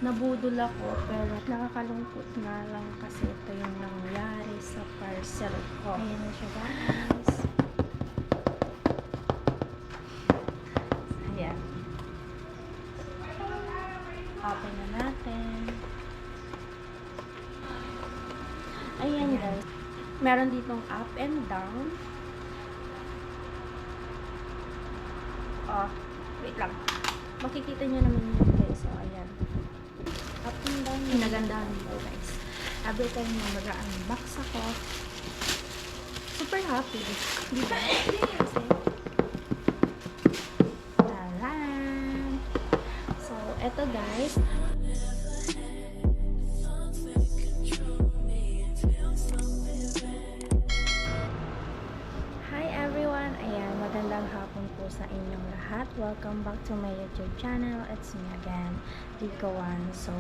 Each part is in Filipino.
nabudol ako, pero nakakalungkot na lang kasi ito yung nangyari sa parcel ko. Ayan na siya guys. Ayan. Open na natin. Ayan guys. Meron ditong up and down. Oh, wait lang. Makikita nyo naman yun guys. So, ayan. Up and down. Pinagandahan nito guys. Every time na mag-unbox ako, super happy. Diba? Kasi, taran! So, eto guys. Hi everyone! Ayan, magandang hapon po sa inyong lahat. Welcome back to my YouTube channel. It's me again, Rico One. So,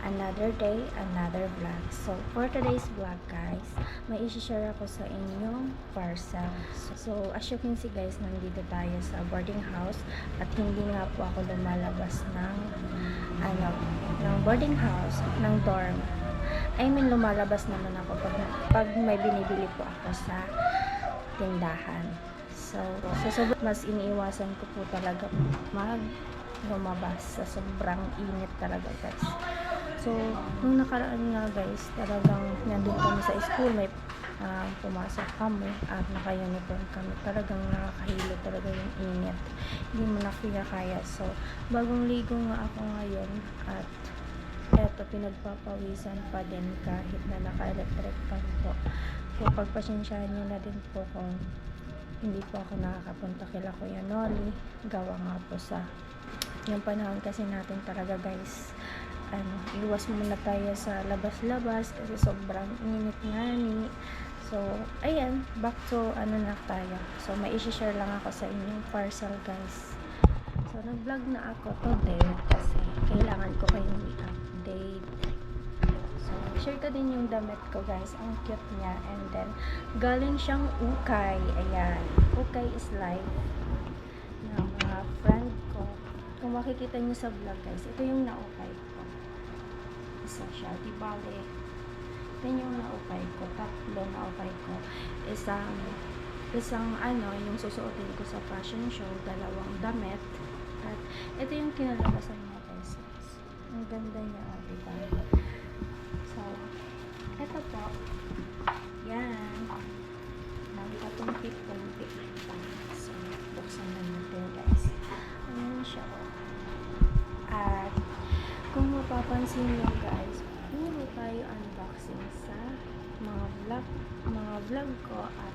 another day, another vlog. So, for today's vlog guys, may isi-share ako sa inyong parcel. So, as you can see guys, nandito tayo sa boarding house at hindi nga po ako lumalabas ng boarding house, ng dorm. I mean, lumalabas naman ako pag may binibili po ako sa tindahan. So sobrang mas iniiwasan ko po talaga lumabas sa sobrang init talaga guys. So, nung nakaraan nga guys, talagang nandun kami sa school, may pumasok kami at naka-uniform kami. Talagang nakakahilo talaga yung init. Hindi mo na kaya. So, bagong ligo nga ako ngayon at eto, pinagpapawisan pa din kahit na naka-electric fan po. So, pagpasensyahan nyo na din po kung hindi po ako nakakapunta kila Kuya Noli. Gawa nga po sa yung panahon kasi natin talaga guys. Iwas muna tayo sa labas-labas kasi sobrang init nga ni. So, ayan, back to na tayo. So, may isi-share lang ako sa inyong parcel guys. So, nag-vlog na ako today kasi kailangan ko kayong i-update. So, share ko din yung damit ko guys. Ang cute niya. And then, galing siyang ukay. Ayan. Ukay is life ng mga friend ko. Kung makikita niyo sa vlog guys, ito yung naukay ko. Isa siya. Dibale. Ito yung naukay ko. Tatlo naukay ko. Isang yung susuotin ko sa fashion show. Dalawang damit. At ito yung kinalabasan niya guys. Ang ganda niya. Diba? So, eto po. Yan. Nagpatumpik-tumpik. So, buksan na natin guys. Ayan siya. At, kung mapapansin nyo guys, puro tayo unboxing sa mga vlog ko at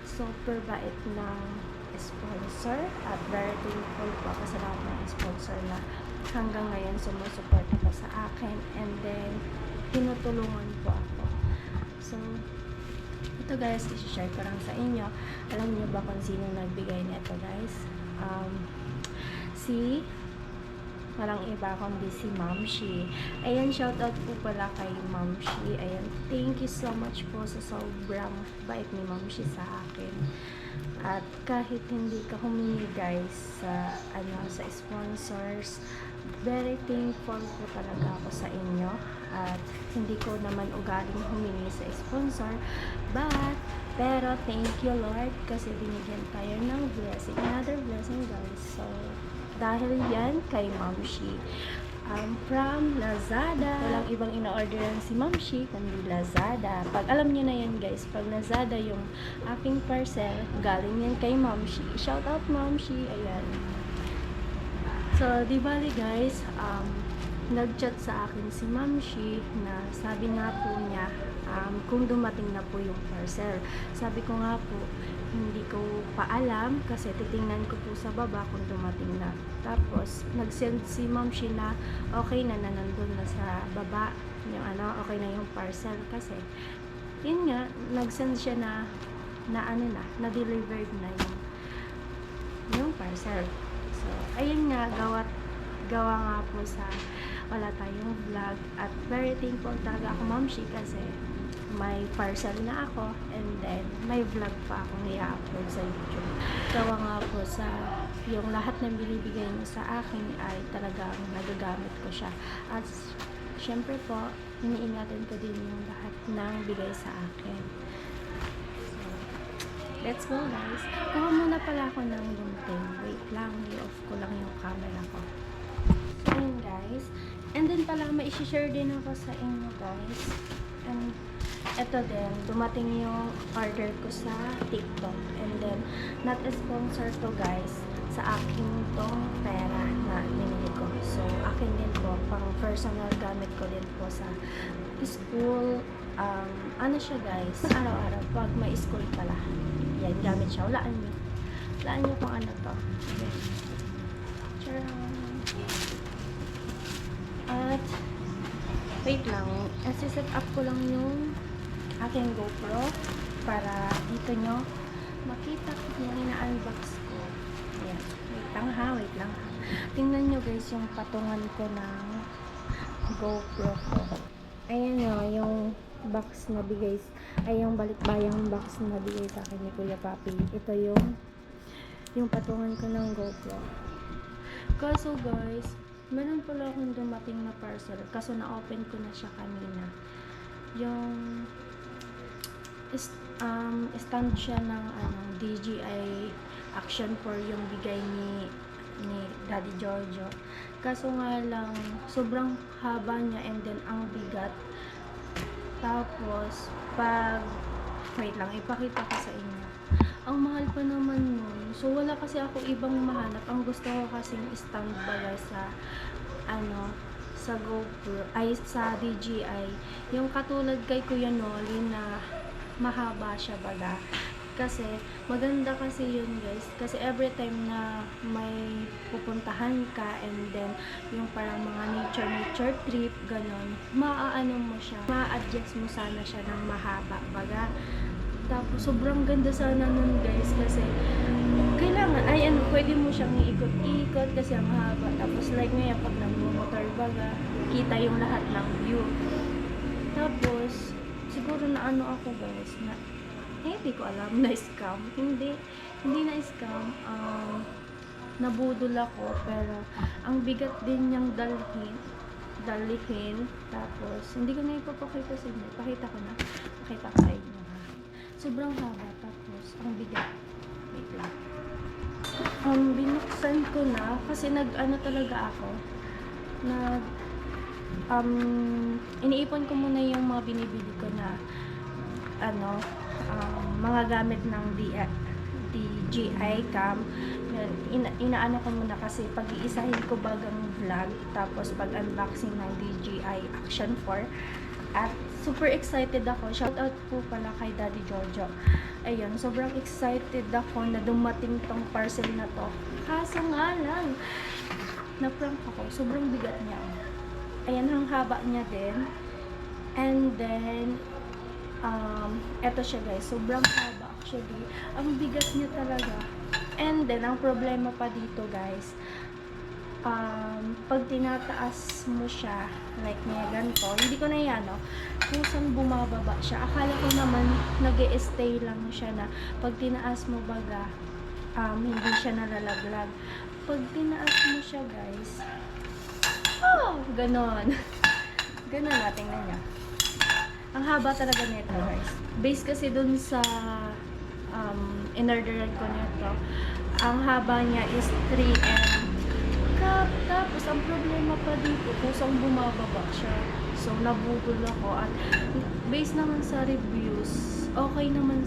super bait ng sponsor at very thankful po ako sa lahat ng sponsor na hanggang ngayon sumusuporta pa sa akin and then tinutulungan po ako. So, ito guys, i-share ko lang sa inyo. Alam niyo ba kung sino nagbigay nito guys? Walang iba kundi si Ma'am Shi. Ayan, shoutout po pala kay Ma'am Shi. Ayan, thank you so much po sa sobrang bait ni Ma'am Shi sa akin. At kahit hindi ka humingi guys sa sponsors, very thankful po talaga ako sa inyo. At hindi ko naman ugaling humingi sa sponsor, pero thank you Lord kasi binigyan tayo ng blessing, another blessing guys. So, dahil yan kay Ma'am Shi. From Lazada. Walang ibang ina-orderan si Ma'am Shi kundi Lazada. Pag alam niyo na yan guys, pag Lazada yung aking parcel, galing yan kay Ma'am Shi. Shout out Ma'am Shi. Ayan. So, di bali guys, nag-chat sa akin si Ma'am Shi na sabi nga po niya kung dumating na po yung parcel. Sabi ko nga po, hindi ko pa alam kasi titingnan ko po sa baba kung dumating na. Tapos, nag-send si Ma'am Shi na okay na nandun na sa baba yung okay na yung parcel kasi yun nga, nag-send siya na-delivered na yung parcel. So, ayun nga, gawa nga po sa wala tayong vlog at very thankful talaga ako Ma'am Shi kasi may parcel na ako and then may vlog pa akong i-upload sa YouTube. Gawa nga po sa yung lahat ng binibigay niya sa akin ay talagang nagagamit ko siya. At syempre po, iniingatan ko din yung lahat ng bigay sa akin. So, let's go guys. Kuha muna pala ako ng lunting. Wait lang, i-off ko lang yung camera ko. So, ayun guys. And then pala, ma-share din ako sa inyo guys. And eto din, dumating yung order ko sa TikTok. And then, not a sponsor to guys, sa akin tong pera na binili ko. So, akin din po, pang personal gamit ko din po sa school. Ano siya guys, araw-araw, pag may school pala. Yan, gamit siya. Walaan nyo. Walaan nyo kung ano to. Okay. Charan. At, wait lang, set up ko lang yung aking GoPro para dito nyo makita ko yung ina-unbox ko. Ayan. Wait lang ha. Tingnan nyo guys yung patungan ko ng GoPro ko. Ayan o, yung box na bigay, ay yung balikbayang box na bigay sa akin ni Kuya Papi. Ito yung patungan ko ng GoPro. Kaso guys, meron pala akong dumating na parcel. Kaso na-open ko na siya kanina. Yung stand siya ng DJI Action 4 yung bigay ni Daddy Jojo. Kaso nga lang, sobrang haba niya and then ang bigat. Tapos, wait lang, ipakita ko sa inyo. Ang mahal pa naman nun. So, wala kasi ako ibang mahanap. Ang gusto ko kasing stand baga sa GoPro, ay sa DJI. Yung katulad kay Kuya Noli na mahaba siya baga. Kasi, maganda kasi yun guys. Kasi every time na may pupuntahan ka and then yung parang mga nature trip, ganon, maaano mo siya, ma-adjust mo sana siya ng mahaba baga. Tapos, sobrang ganda sana nun guys kasi kailangan, pwede mo siyang iikot-ikot kasi ang haba. Tapos, like ngayon, pag nag-motor baga, kita yung lahat ng view. Tapos, siguro na ako guys, na, hindi ko alam, na-scam. Hindi na-scam. Nabudol ako, pero ang bigat din niyang dalhin. Tapos, hindi ko na ipapakita sa inyo. Pakita ko na. Pakita ko sa inyo. Sobrang haba, tapos ang bigat. Wait lang. Binuksan ko na kasi talaga ako. Iniipon ko muna yung mga binibili ko na mga gamit ng DJI cam. Inaano ko muna kasi pag-iisahin ko bagang vlog, tapos pag-unboxing ng DJI Action 4. At super excited ako. Shoutout po pala kay Daddy Jojo. Ayun, sobrang excited ako na dumating tong parcel na to. Kaso nga lang, na-prank ako. Sobrang bigat niya. Ayan, ang haba niya din. And then, eto siya guys. Sobrang haba actually. Ang bigat niya talaga. And then, ang problema pa dito guys, pag tinataas mo siya, like niya ganito, hindi ko na yan, kung saan bumababa siya. Akala ko naman, nag-e-stay lang siya na pag tinaas mo baga, hindi siya nalalaglag. Pag tinaas mo siya, guys, ganon. Ganon natin na niya. Ang haba talaga nito, guys. Base kasi dun sa in-orderan ko nito, ang haba niya is 3M. Tapos, ang problema pa dito, kusang bumababa siya. So, nabudol ako. At, based naman sa reviews, okay naman.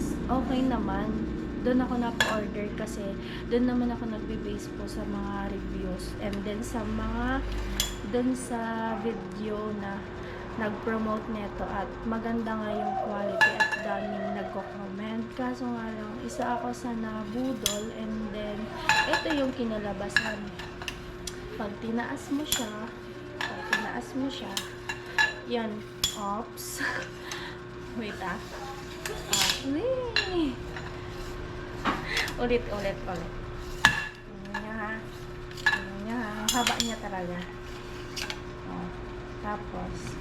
Doon ako na-order kasi doon naman ako nagbe-base po sa mga reviews. And then, doon sa video na nag-promote nito at maganda nga yung quality at daming nagko-comment. Kaso nga lang, isa ako sa nabudol and then, ito yung kinalabasan. Pag tinaas mo siya, yan, oops. Wait ulit. Ayan niya ha. Ang haba niya talaga. Tapos,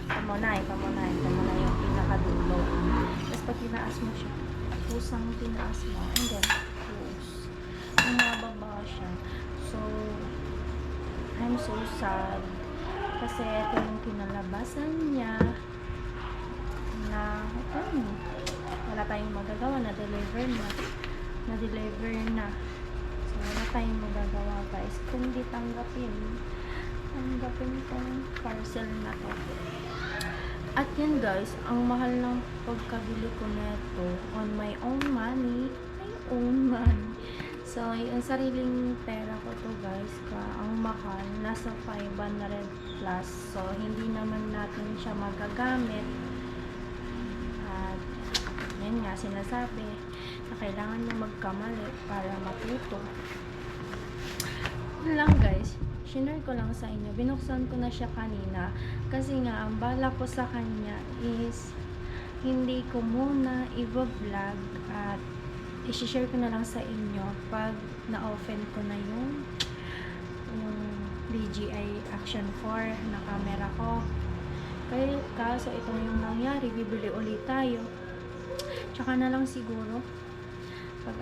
pamunay yung pinakadulo. Tapos pag tinaas mo siya, pusang tinaas mo, and then, push. siya. So, I'm so sad. Kasi ito yung kinalabasan niya na, wala tayong magagawa, na-deliver na. Na-deliver na. So, wala tayong magagawa guys. Kung di tanggapin tong parcel na to. At yan guys, ang mahal ng pagkabili ko neto on my own money. So, yung sariling pera ko to guys, ang mahal, nasa 500 plus. So, hindi naman natin siya magagamit. At, yan nga, sinasabi na kailangan nyo magkamali para matuto. Yun lang guys, shinare ko lang sa inyo. Binuksan ko na siya kanina. Kasi nga, ang bala ko sa kanya is hindi ko muna i-vlog at i-share ko na lang sa inyo pag na-open ko na yung DJI Action 4 na camera ko. Kaya kaso ito yung nangyari, bibili ulit tayo. Tsaka na lang siguro pag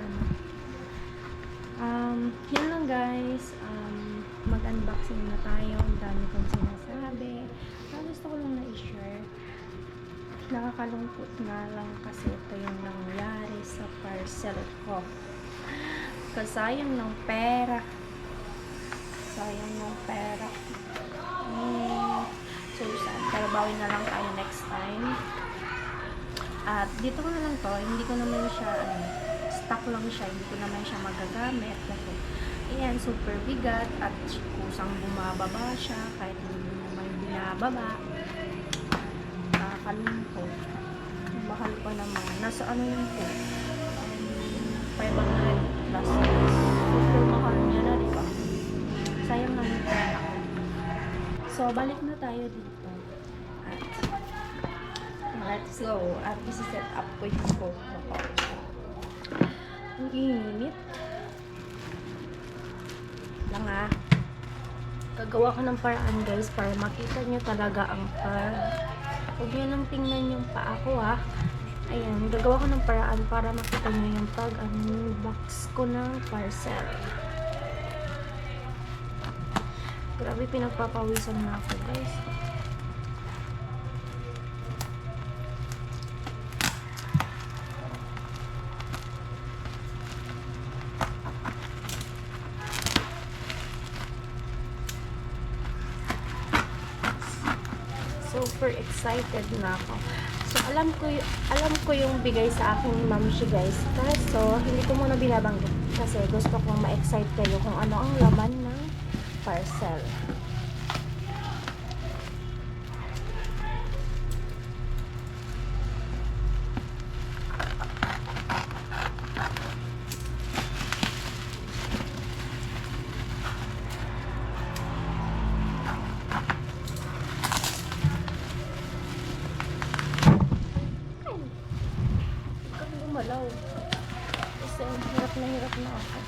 yan lang guys, mag-unboxing na tayo. Ang dami kong sinasabi. Gusto ko lang na i-share. Nakakalungkot nga lang kasi ito yung nangyari sa parcel ko. Sayang ng pera. Sayang ng pera. So, pero bawi na lang tayo next time. At dito ko na lang to. Hindi ko naman siya, stock lang siya. Hindi ko naman siya magagamit. Kasi, ayan, super bigat. At kusang bumababa siya. Kahit hindi naman binababa. Nakakalungkot. Mahal pa naman. Nasa ano yun po? 500 plus. Super mahal niya na, diba? Sayang na yung pera ko. So, balik na tayo dito. At, let's go. At isi-set up ko yung GoPro ko. Ang init. Lang gagawa ko ng paraan guys para makita nyo talaga ang huwag nyo nang tingnan yung paa ko ayan, gagawa ko ng paraan para makita nyo yung pag-unbox ko ng parcel. Grabe, pinagpapawisan na ako guys. Super excited na ako. So, alam ko yung bigay sa akin ni Mamshi guys. Kaso, hindi ko muna binabanggit. Kasi gusto kong ma-excite kayo kung ano ang laman ng parcel. Malaw. Kasi hirap na ako.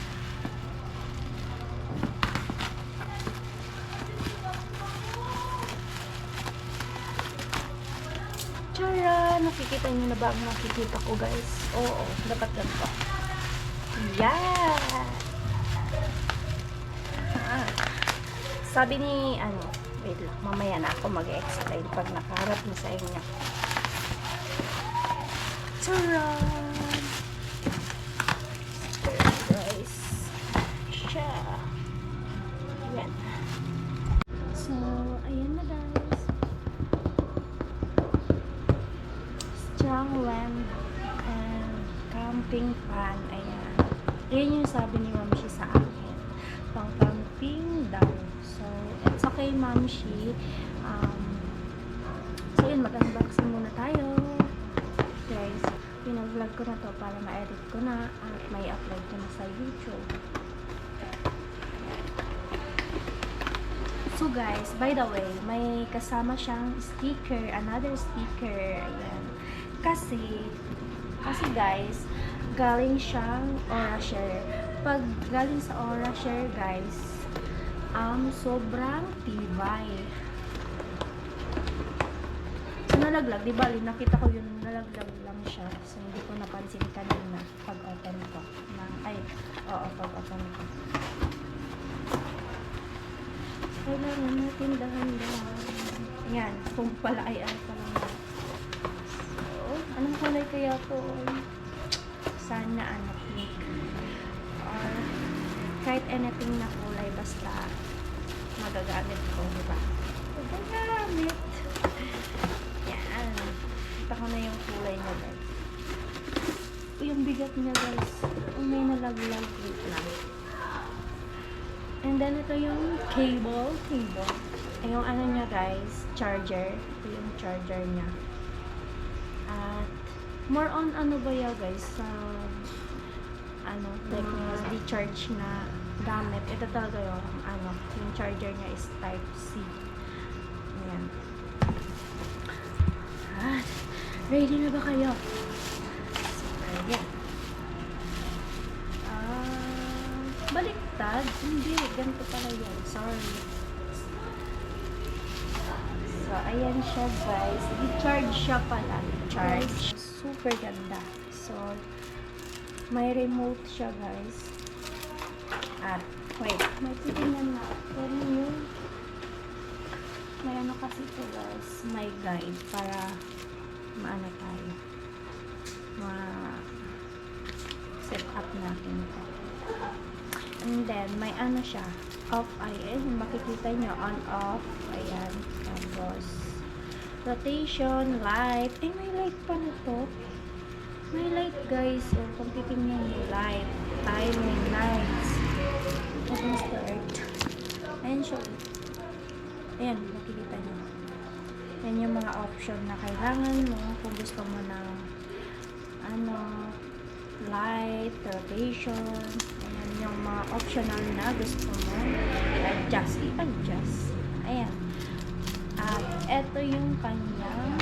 Tara! Nakikita niyo na ba ang nakikita ko guys? Oo, dapat ganito. Yeah! Sabi ni, wait lang, mamaya na ako mag-explain pag nakaharap na sa inyo. Tara! Guys. Siya. Ayan. So, ayan na guys. Strong lamp and camping pan. Ayan. Ayan yung sabi ni Mamshi sa akin. Pang camping daw. So, it's okay Mamshi. So, yun. Mag-unboxing muna tayo. Guys, pinag-vlog ko na to para ma-edit ko na at may upload ko na sa YouTube. So guys, by the way, may kasama siyang sticker, another sticker. Ayan. Kasi guys, galing siyang Orashare. Pag galing sa Orashare guys, sobrang tibay. So nalaglag, di ba? Nakita ko yun, nalaglag lang siya. So, hindi ko napansin kanina pag open ko. Pag open ko. Kailangan natin dahan-dahan. Yan, kung pala ay pa lang. So, anong kulay kaya to? Sana pink. Or kahit anything na kulay, basta magagamit ko, di ba? Magagamit. Yan. Kita ko na yung kulay niya, guys. Yung bigat niya, guys. May nalaglag. Wait lang. And then, ito yung cable. Yung ano niya, guys, charger. Ito yung charger niya. At, more on ano ba ya, guys, sa, like, USB charge na gamit. Ito talaga yung charger niya is Type-C. Ayan. Ready na ba kayo? Ready. Baliktad? Hindi, ganito pala yun. Sorry. So, ayan siya, guys. I-charge siya pala. Charge. Super ganda. So, may remote siya, guys. At, wait. May titingnan na. Pero yun, may ano kasi ito, guys. May guide para maano tayo. Ma-set up natin ito. And then, may ano siya. Off, ayan. Makikita nyo, on, off. Ayan. Tapos, rotation, light. May light pa na to. May light, guys. So, kung titingnan nyo, light. Timing, lights. At start. Ayan siya. Ayan, makikita nyo. Yan yung mga option na kailangan mo kung gusto mo ng light, rotation. Ayan yung mga optional na gusto mo i-adjust. Ayan. At eto yung kanyang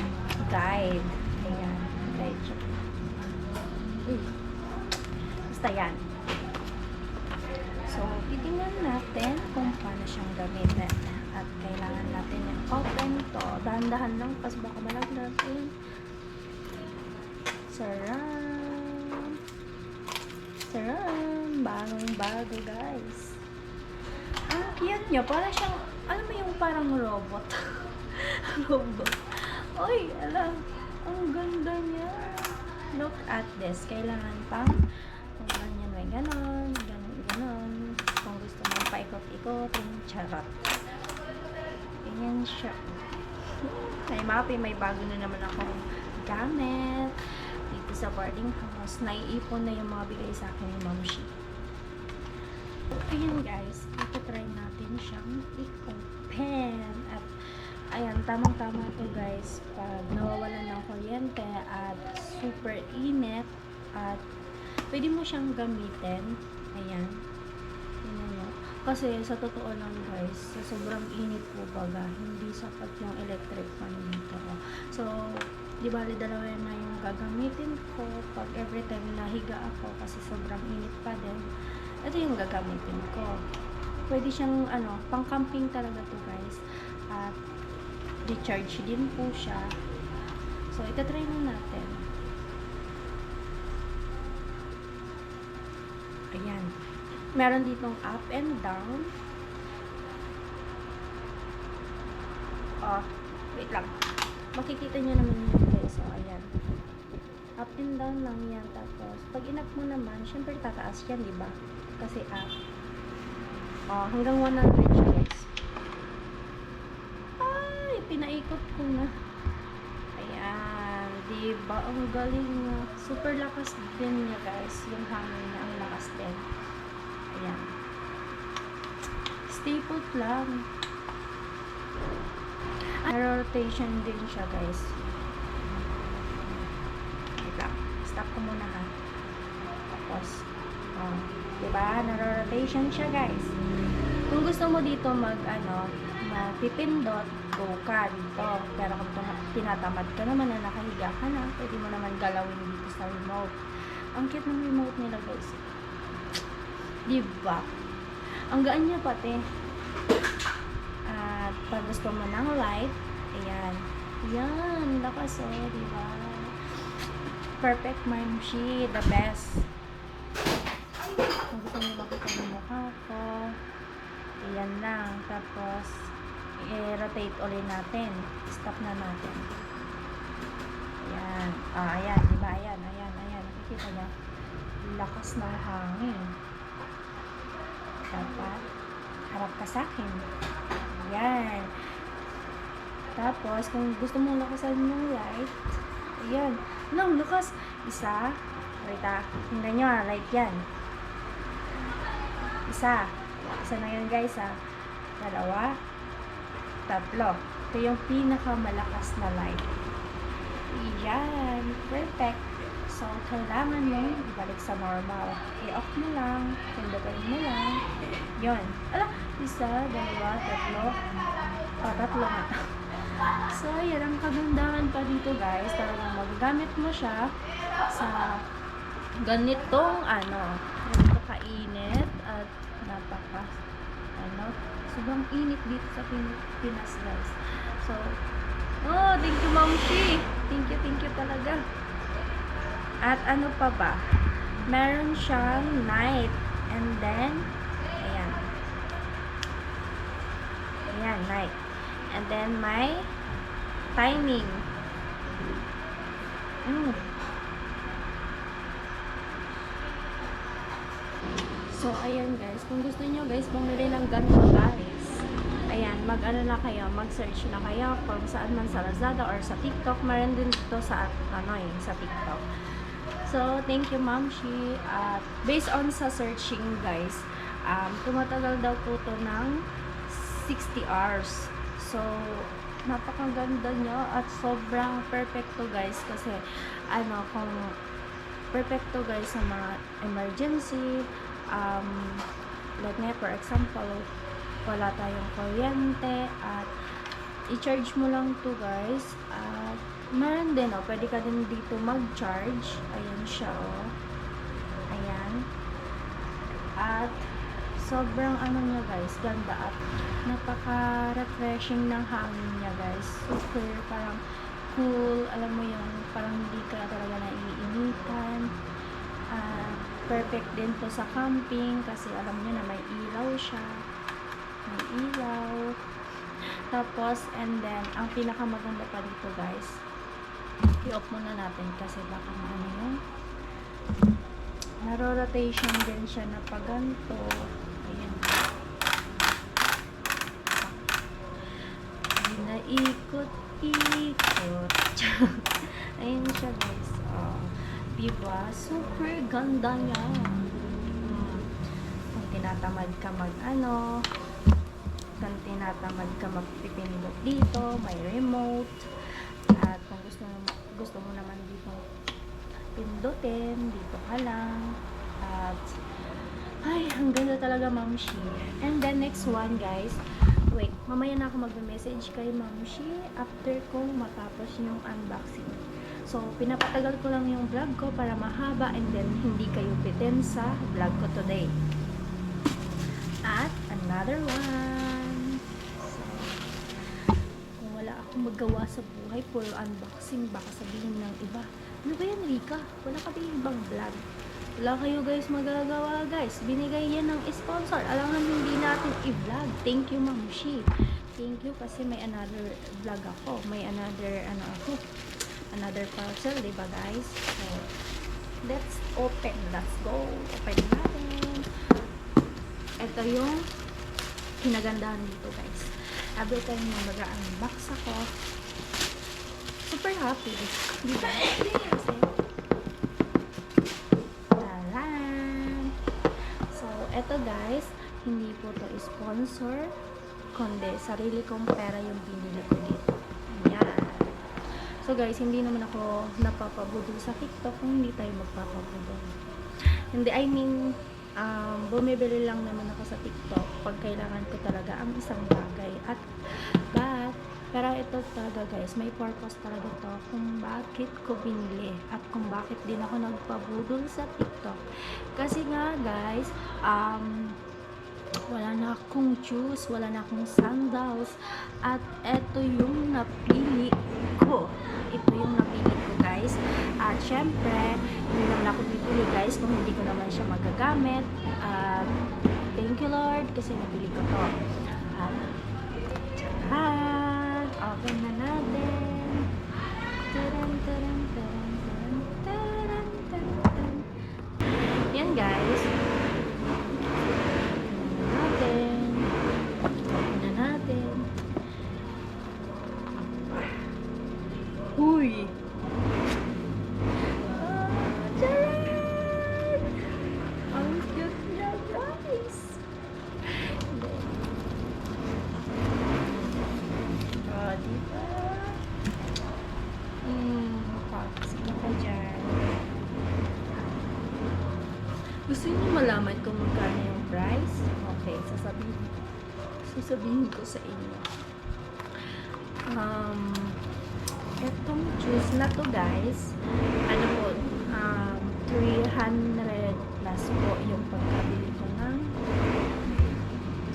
guide. Ayan. Guide siya. Basta yan. So, titingnan natin kung paano siyang gamitin. At kailangan natin yung open to. Dahan-dahan lang kasi baka malaglag. Saran. Bagong-bago, guys. Ang cute niya. Parang siyang, alam mo yung parang robot. Robot. Oy, alam. Ang ganda niya. Look at this. Kailangan pang kung ganyan may ganon. Kung gusto mo paikot-ikot, charot. Ganyan siya. May bago na naman akong gamit dito sa boarding house. Naiipon na yung mga bigay sa akin ni Ma'am Shi. Ayan, guys, ito-try natin siyang i-open. At ayan, tamang-tama to, guys, pag nawawalan ng kuryente at super init at pwede mo siyang gamitin. Ayan. Tingnan nyo. Kasi sa totoo lang, guys, sa sobrang init po baga, hindi sapat yung electric fan nito. So, di ba, dalawa na yung gagamitin ko pag every time nahiga ako kasi sobrang init pa din. Ito yung gagamitin ko. Pwede siyang, pang-camping talaga to, guys. At, recharge din po siya. So, itatry na natin. Ayan. Meron ditong up and down. Wait lang. Makikita nyo naman yun, guys. So, ayan. Up and down lang yan. Tapos, pag in-up mo naman, syempre tataas yan, di ba? Kasi up. Hanggang 100 siya, guys. Ay, pinaikot ko na. Ayan. Di ba? Ang galing na. Super lakas din niya, guys. Yung hangin na ang lakas din. Ayan. Stay put lang. Rotation din siya, guys. Wait lang. Stop ko muna, ha. Tapos, diba? Naro-rotation siya, guys. Kung gusto mo dito pipindot, go ka dito. Pero kung tinatamad ka naman na nakahiga ka na, pwede mo naman galawin dito sa remote. Ang cute ng remote nila, guys. Diba? Ang gaan niya pati. At pag gusto mo ng light, ayan, Yan, lakas diba? Perfect Mamshi, the best. Kung gusto niyo makita yung mukha ko, ayan lang. Tapos, i-rotate ulit natin. Stop na natin. Ayan. Ayan. Diba? Ayan. Nakikita niyo? Lakas ng hangin. Dapat, harap ka sa akin. Ayan. Tapos, kung gusto mo lakasan yung light, ayan. No, lakas. Isa. Wait tingnan nyo light yan. Isa na yun guys Dalawa. Tatlo. Ito yung pinakamalakas na light. Yan. Perfect. So, kailangan mo ibalik sa normal. I-off mo lang. Pindutin mo lang. Yun. Isa, dalawa, tatlo. Tatlo nga. So, yan ang kagandahan pa dito guys. Talagang magagamit mo siya sa ganitong ganito kainit at sobrang init dito sa Pinas guys. So, thank you Mamshi. Thank you talaga. At ano pa ba? Meron siyang night. And then, ayan, night. And then, may timing. So, ayan guys. Kung gusto niyo guys, bumili ng ganito guys. Ayan, na kayo, mag-search na kayo kung saan man sa Lazada or sa TikTok. Meron din dito sa, sa TikTok. So, thank you Mamshi. Based on sa searching guys, tumatagal daw po to ng 60 hours. So, napakaganda nyo at sobrang perfecto guys kasi kung perfecto guys sa mga emergency, like nga for example, wala tayong kuryente at i-charge mo lang to guys at meron din pwede ka din dito mag-charge. Ayan siya ayan at sobrang niya guys, ganda at napaka-refreshing ng hangin niya guys. Super parang cool, alam mo yung parang hindi ka talaga naiinitan. Perfect din to sa camping kasi alam niyo na may ilaw siya. May ilaw. Tapos, and then, ang pinakamaganda pa dito guys, i-off muna natin kasi baka yung naro-rotation din siya na paganto. Ayan. Naikot-ikot. Ayan siya guys. Diba? Super ganda niya. Kung tinatamad ka kung tinatamad ka magpipindot dito, may remote. At kung gusto mo naman dito pindutin, dito ka lang. At ay, ang ganda talaga Mamshi. And then next one guys, wait, mamaya na ako magme-message kay Mamshi after kong matapos yung unboxing. So, pinapatagal ko lang yung vlog ko para mahaba and then hindi kayo bitin sa vlog ko today. At another one. So, kung wala akong magawa sa buhay, puro unboxing, baka sabihin ng iba, ano ba yan Rika? Wala ka din ibang vlog. Wala kayo guys magagawa guys. Binigay yan ng sponsor. Alangan hindi natin i-vlog. Thank you Mamshi. Thank you kasi may another vlog ako. May another another parcel, diba guys? So, let's open. Let's go. Open natin. Ito yung kinagandahan dito guys. Every time na mag-unbox ako, super happy. Diba? Kasi, taran! So, ito guys, hindi po to sponsor, kundi sarili kong pera yung binili ko dito. Ayan. So guys, hindi naman ako napapabudol sa TikTok kung hindi tayo magpapabudol. Hindi, bumibili lang naman ako sa TikTok pag kailangan ko talaga ang isang bagay. Pero ito talaga guys, may purpose talaga to kung bakit ko binili at kung bakit din ako nagpabudol sa TikTok. Kasi nga guys, wala na akong shoes, wala na akong sandals, at eto yung napili ko. Ito yung napili ko, guys. At syempre, hindi naman ako bibili, guys, kung hindi ko naman siya magagamit. At thank you, Lord, kasi nabili ko to. At tcharan! Open na natin. Taran, taran, taran, taran, taran, taran, taran. Yan, guys. Uy! Charan! Ang cute niya, guys! Diba? Sige ka dyan. Gusto niyo malaman kung magkano yung price? Okay, sasabihin ko sa inyo. Etong juice na to, guys, ano po, 300 plus po yung pagkabili ko ng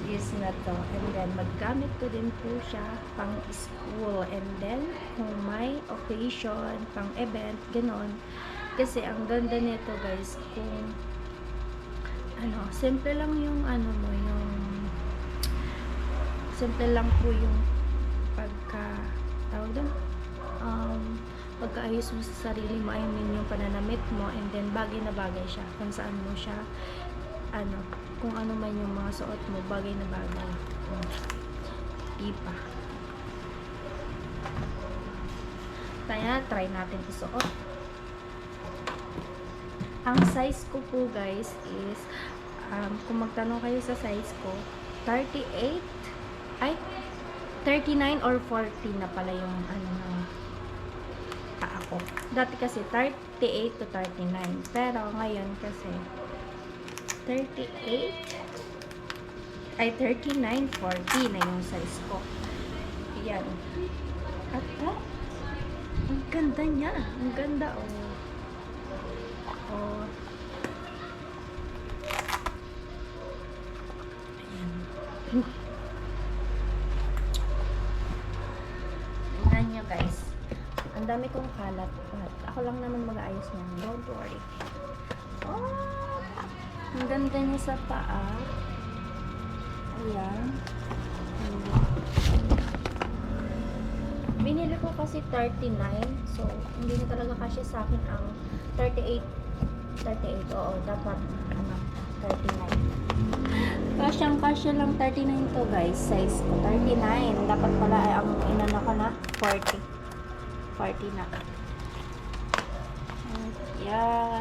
juice na to. And then, maggamit ko din po siya pang school. And then, kung may occasion, pang event, ganon. Kasi, ang ganda nito, guys, kung simple lang yung simple lang po yung pagkaayos mo sa sarili mo, I mean yung pananamit mo, and then bagay na bagay siya kung saan mo siya kung ano man yung mga suot mo, bagay na bagay. Ipa. Try natin isuot. Ang size ko po, guys, is kung magtanong kayo sa size ko, 39 or 40 na pala yung paa ko. Dati kasi 38 to 39. Pero ngayon kasi 39, 40 na yung size ko. Yan. At ang ganda niya. Ang ganda, Ayan. Tingnan nyo, guys. Ang dami kong kalat. But ako lang naman mag-aayos niyan. Don't worry. Ang ganda niya sa paa. Ayan. Binili ko kasi 39. So, hindi na talaga kasya sa akin ang 38. Oo, dapat 39. Kasyang-kasya lang 39 to, guys. Size ko 39. Dapat pala ay ang inano ko na 40. 40 na. Ayan.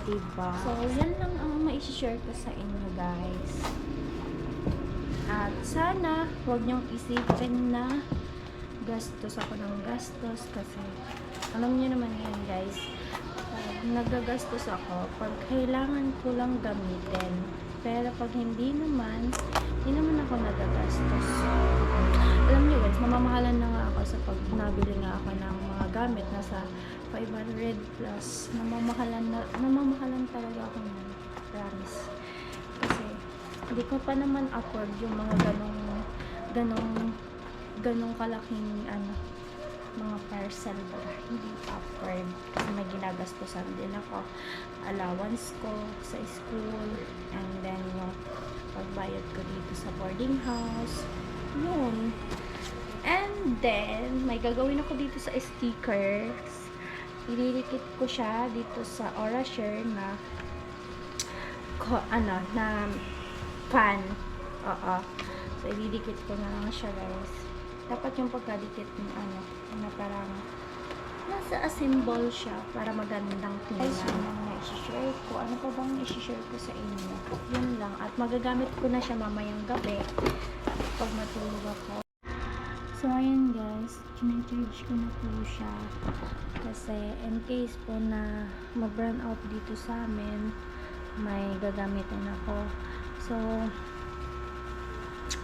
Diba? So, yan lang ang ma-share ko sa inyo, guys. At sana, huwag niyong isipin na gastos ako ng gastos kasi alam niyo naman yan, guys. Nagagastos ako pag kailangan ko lang gamitin. Pero pag hindi naman ako nagagastos. Alam niyo, guys, namamahalan na nga ako sa pag nabili nga ako ng mga gamit. Nasa 500 plus. Namamahalan talaga ako ng promise. Kasi hindi ko pa naman afford yung mga ganong kalaking mga parcel ba. Hindi afford kasi may ginagastusan din ako. Allowance ko sa school, and then yung pagbayad ko dito sa boarding house, yun. And then may gagawin ako dito sa stickers. Ididikit ko siya dito sa Orashare na fan. So ididikit ko na lang siya, guys. Dapat yung pagkadikit ng na parang nasa symbol siya para magandang tingnan. Guys, yun ang na-share ko. Ano pa bang i-share ko sa inyo? Yun lang. At magagamit ko na siya mamayang gabi pag matulog ako. So, ayan, guys. Chinecharge ko na po siya. Kasi, in case po na mag-run out dito sa amin, may gagamitin ako. So,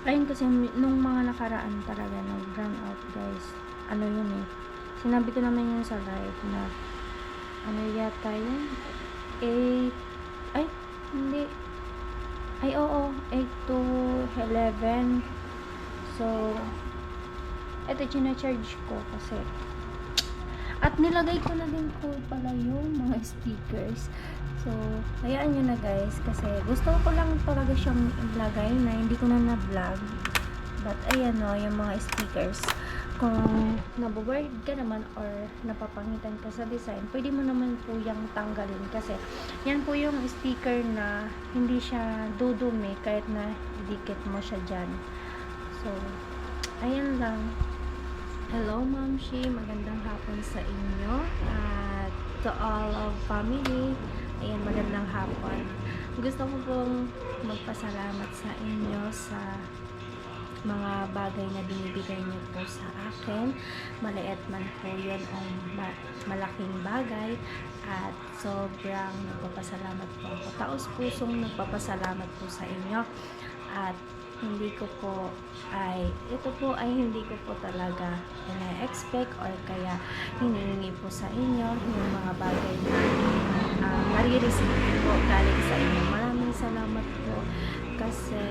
ayun, kasi nung mga nakaraan talaga nag-run out, guys. Sinabi ko naman yun sa live na yata yun 8 to 11. So Ito, charge ko kasi. At nilagay ko na din po pala yung mga stickers. So, hayaan nyo na guys. Kasi gusto ko lang talaga siyang ilagay na hindi ko na na-vlog. But, ayan o, yung mga stickers. Kung naboboard ka naman or napapangitan ka sa design, pwede mo naman po yung tanggalin. Kasi, yan po yung sticker na hindi siya dudumi kahit na idikit mo siya dyan. So, ayan lang. Hello, Ma'am Shi. Magandang hapon sa inyo. At to all of family, ayan, magandang hapon. Gusto ko pong magpasalamat sa inyo sa mga bagay na binibigay niyo po sa akin. Maliit man po yun o malaking bagay. At sobrang nagpapasalamat po ako. Taos-pusong nagpapasalamat po sa inyo. At hindi ko po ito po ay hindi ko po talaga ina-expect or kaya hinihingi po sa inyo yung mga bagay na nare-receive po galing sa inyo. Maraming salamat po kasi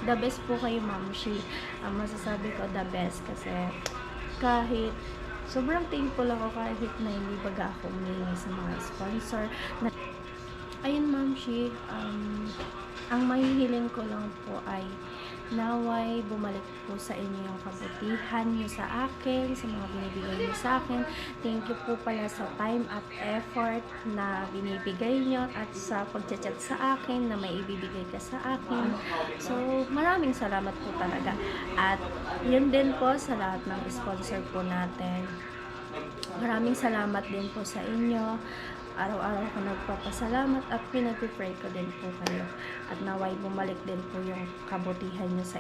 the best po kayo, Ma'am Shi. Masasabi ko the best kasi kahit sobrang thankful ako kahit na hindi baga ako humingi sa mga sponsor. Ayun, Ma'am Shi, ang mahihiling ko lang po ay naway bumalik po sa inyo yung kabutihan nyo sa akin, sa mga binibigay nyo sa akin. Thank you po pala sa time at effort na binibigay nyo at sa pagchat-chat sa akin na may ibibigay ka sa akin. So, maraming salamat po talaga. At yun din po sa lahat ng sponsor po natin. Maraming salamat din po sa inyo. Araw-araw ko nagpapasalamat at pinag-pray ko din po kayo. At naway bumalik din po yung kabutihan nyo sa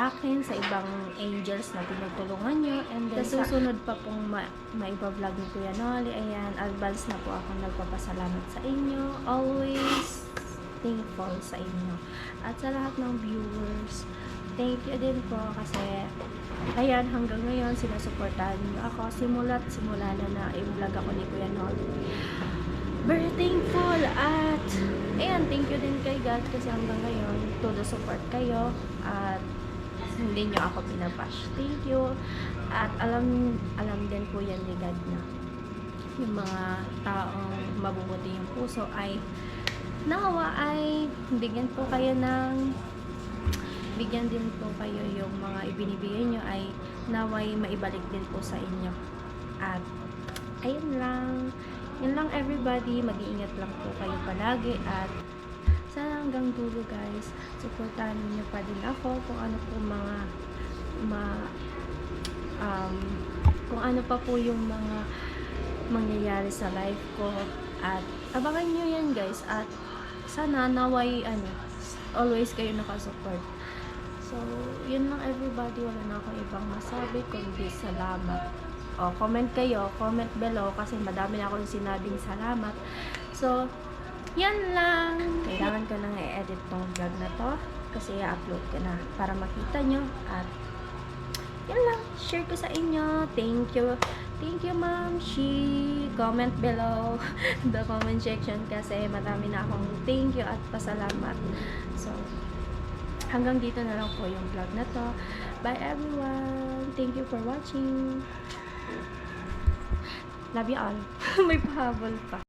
akin, sa ibang angels na tinutulungan nyo. And then, sa susunod pa pong maiba-vlog ni Kuya Noli, ayan, advance na po ako nagpapasalamat sa inyo. Always thankful sa inyo. At sa lahat ng viewers, thank you din po kasi ayan, hanggang ngayon sinusuportahan niyo ako simula na i-vlog ako ni Kuya Noli. Very thankful at ayan, thank you din kay God kasi hanggang ngayon todo support kayo at hindi niyo ako pinabash. Thank you. At alam din po yan ni God na yung mga taong mabubuti yung puso ay nawa ay bigyan din po kayo yung mga ibinibigay nyo ay naway maibalik din po sa inyo. At ayun lang. Yun lang everybody. Mag-iingat lang po kayo palagi. At sana hanggang dulo guys, supportahan niyo pa din ako kung ano po kung ano pa po yung mga mangyayari sa life ko. At abangan nyo yan guys. At sana naway always kayo nakasupport. So, yun lang everybody. Wala na akong ibang masabi kundi salamat. O, comment kayo. Comment below kasi madami na akong sinabing salamat. So, yan lang. Kailangan ko nang i-edit tong vlog na to kasi i-upload ko na para makita nyo. At yan lang. Share ko sa inyo. Thank you. Thank you, Ma'am Shi. Comment below the comment section kasi madami na akong thank you at pasalamat. So, hanggang dito na lang po yung vlog na to. Bye everyone. Thank you for watching. Love you all. May pahabol pa.